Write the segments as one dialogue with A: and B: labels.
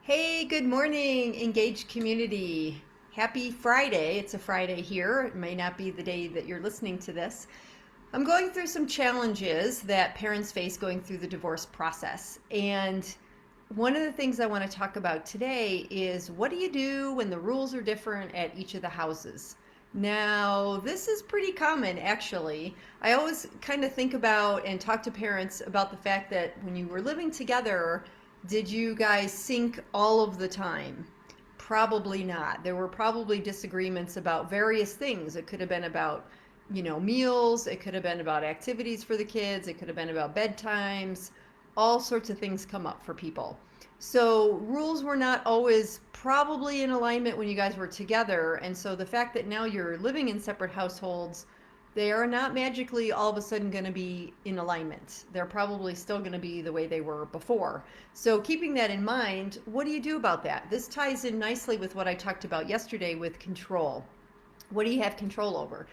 A: Hey, good morning, engaged community. Happy Friday. It's a Friday here. It may not be the day that you're listening to this. I'm going through some challenges that parents face going through the divorce process. And one of the things I want to talk about today is what do you do when the rules are different at each of the houses? Now, this is pretty common actually. I always kind of think about and talk to parents about the fact that when you were living together, did you guys sync all of the time? Probably not. There were probably disagreements about various things. It could have been about, meals, it could have been about activities for the kids, it could have been about bedtimes. All sorts of things come up for people. So, rules were not always probably in alignment when you guys were together. And so, the fact that now you're living in separate households, they are not magically all of a sudden going to be in alignment. They're probably still going to be the way they were before. So, keeping that in mind, what do you do about that? This ties in nicely with what I talked about yesterday with control. What do you have control over?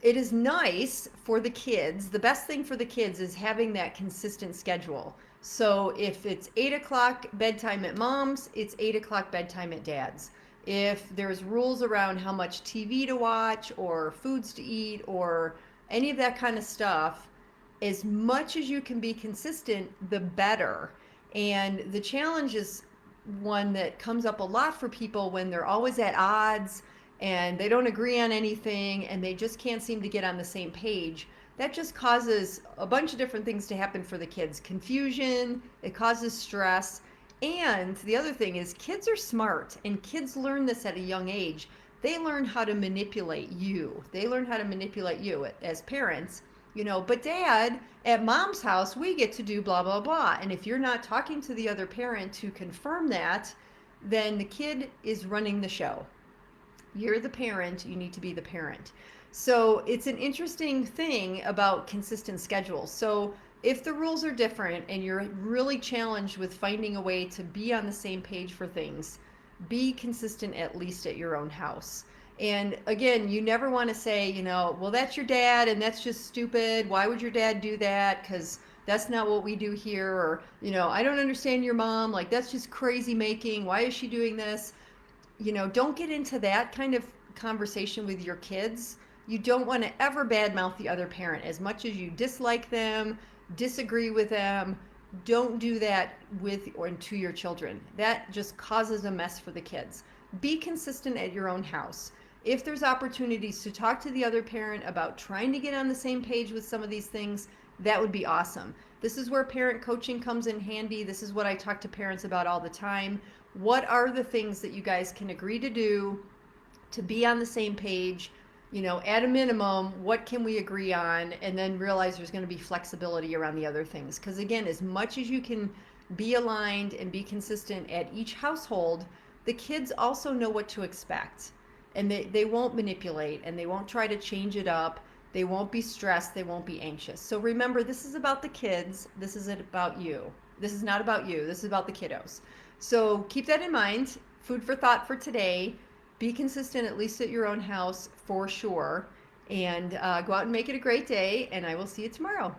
A: It is nice for the kids. The best thing for the kids is having that consistent schedule. So if it's 8 o'clock bedtime at mom's, it's 8 o'clock bedtime at dad's. If there's rules around how much TV to watch or foods to eat or any of that kind of stuff, as much as you can be consistent, the better. And the challenge is one that comes up a lot for people when they're always at odds and they don't agree on anything and they just can't seem to get on the same page. That just causes a bunch of different things to happen for the kids. Confusion, it causes stress. And the other thing is kids are smart and kids learn this at a young age. They learn how to manipulate you. They learn how to manipulate you as parents. But dad, at mom's house, we get to do blah, blah, blah. And if you're not talking to the other parent to confirm that, then the kid is running the show. You're the parent, you need to be the parent. So it's an interesting thing about consistent schedules. So if the rules are different and you're really challenged with finding a way to be on the same page for things, be consistent at least at your own house. And again, you never want to say, well, that's your dad and that's just stupid. Why would your dad do that? Because that's not what we do here. Or, I don't understand your mom. Like, that's just crazy making. Why is she doing this? Don't get into that kind of conversation with your kids. You don't want to ever badmouth the other parent as much as you dislike them, disagree with them. Don't do that with or to your children. That just causes a mess for the kids. Be consistent at your own house. If there's opportunities to talk to the other parent about trying to get on the same page with some of these things, that would be awesome. This is where parent coaching comes in handy. This is what I talk to parents about all the time. What are the things that you guys can agree to do to be on the same page? At a minimum, what can we agree on? And then realize there's going to be flexibility around the other things. Because again, as much as you can be aligned and be consistent at each household, the kids also know what to expect. And they won't manipulate and they won't try to change it up. They won't be stressed. They won't be anxious. So remember, this is about the kids. This isn't about you. This is not about you. This is about the kiddos. So keep that in mind. Food for thought for today. Be consistent, at least at your own house, for sure. And go out and make it a great day. And I will see you tomorrow.